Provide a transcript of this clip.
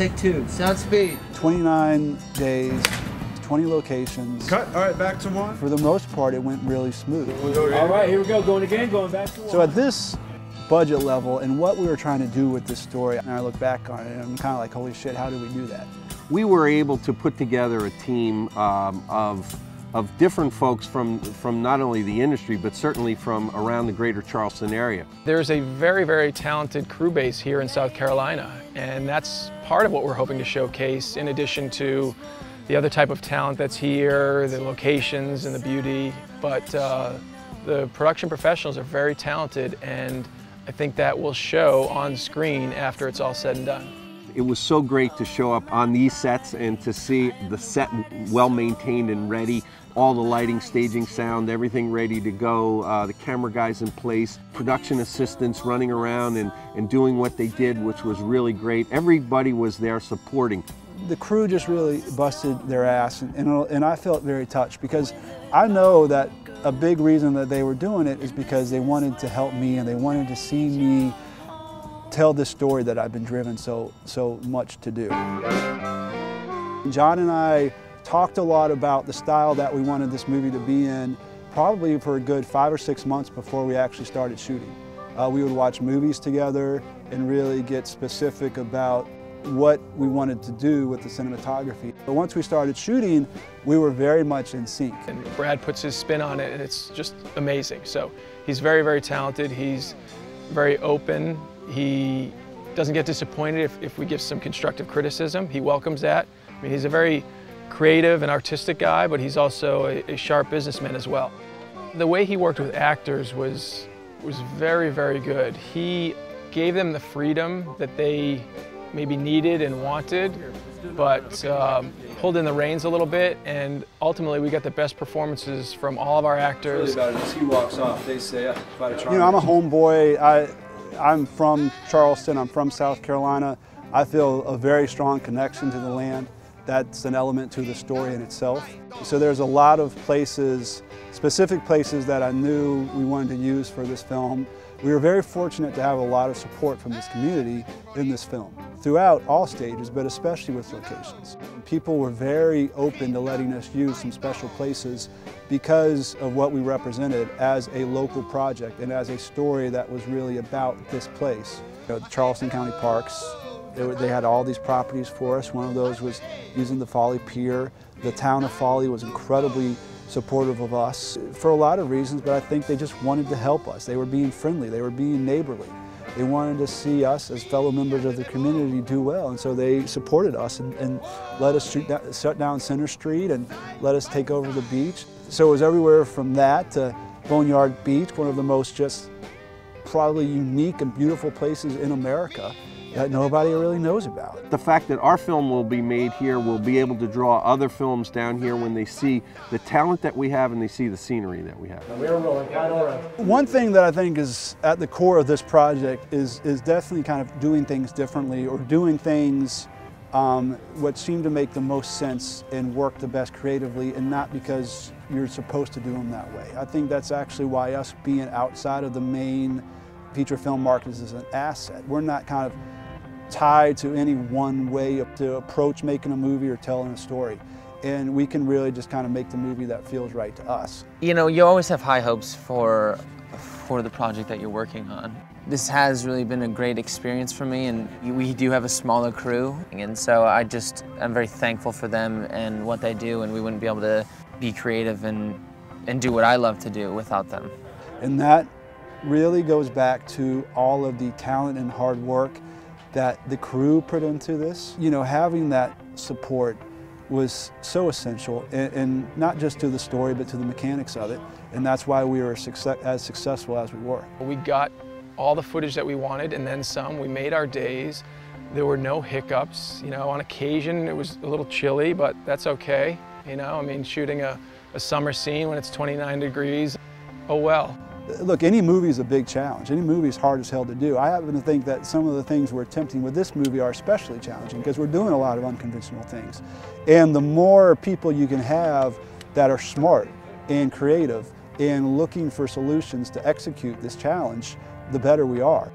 take two. Sound speed. 29 days, 20 locations. Cut. All right, back to one. For the most part, it went really smooth. All right, here we go. Going again, going back to one. So at this budget level and what we were trying to do with this story, and I look back on it and I'm kind of like, holy shit, how did we do that? We were able to put together a team of different folks from not only the industry, but certainly from around the greater Charleston area. There's a very, very talented crew base here in South Carolina, and that's part of what we're hoping to showcase, in addition to the other type of talent that's here, the locations and the beauty. But the production professionals are very talented, and I think that will show on screen after it's all said and done. It was so great to show up on these sets and to see the set well maintained and ready, all the lighting, staging, sound, everything ready to go, the camera guys in place, production assistants running around and doing what they did, which was really great. Everybody was there supporting. The crew just really busted their ass, and I felt very touched, because I know that a big reason that they were doing it is because they wanted to help me and they wanted to see me tell this story that I've been driven so much to do. John and I talked a lot about the style that we wanted this movie to be in, probably for a good 5 or 6 months before we actually started shooting. We would watch movies together and really get specific about what we wanted to do with the cinematography. But once we started shooting, we were very much in sync. And Brad puts his spin on it, and it's just amazing. So he's very, very talented. He's very open. He doesn't get disappointed if we give some constructive criticism. He welcomes that. I mean, he's a very creative and artistic guy, but he's also a sharp businessman as well. The way he worked with actors was very, very good. He gave them the freedom that they maybe needed and wanted, but pulled in the reins a little bit, and ultimately we got the best performances from all of our actors. It's really about it. As he walks off, they say, you know, I'm a homeboy. I'm from Charleston, I'm from South Carolina. I feel a very strong connection to the land. That's an element to the story in itself. So there's a lot of places, specific places that I knew we wanted to use for this film. We were very fortunate to have a lot of support from this community in this film, throughout all stages, but especially with locations. People were very open to letting us use some special places because of what we represented as a local project and as a story that was really about this place. You know, the Charleston County Parks, they had all these properties for us. One of those was using the Folly Pier. The town of Folly was incredibly supportive of us for a lot of reasons, but I think they just wanted to help us. They were being friendly, they were being neighborly. They wanted to see us as fellow members of the community do well, and so they supported us and let us shut down Center Street and let us take over the beach. So it was everywhere from that to Boneyard Beach, one of the most just probably unique and beautiful places in America that nobody really knows about. The fact that our film will be made here will be able to draw other films down here when they see the talent that we have and they see the scenery that we have. We're rolling. One thing that I think is at the core of this project is definitely kind of doing things differently, or doing things what seemed to make the most sense and work the best creatively, and not because you're supposed to do them that way. I think that's actually why us being outside of the main feature film market is an asset. We're not kind of tied to any one way to approach making a movie or telling a story. And we can really just kind of make the movie that feels right to us. You know, you always have high hopes for the project that you're working on. This has really been a great experience for me, and we do have a smaller crew, and so I'm very thankful for them and what they do, and we wouldn't be able to be creative and do what I love to do without them. And that really goes back to all of the talent and hard work that the crew put into this. You know, having that support was so essential, and not just to the story, but to the mechanics of it. And that's why we were as successful as we were. We got all the footage that we wanted and then some. We made our days. There were no hiccups. You know, on occasion it was a little chilly, but that's okay. You know, I mean, shooting a summer scene when it's 29 degrees, oh well. Look, any movie is a big challenge. Any movie is hard as hell to do. I happen to think that some of the things we're attempting with this movie are especially challenging because we're doing a lot of unconventional things. And the more people you can have that are smart and creative and looking for solutions to execute this challenge, the better we are.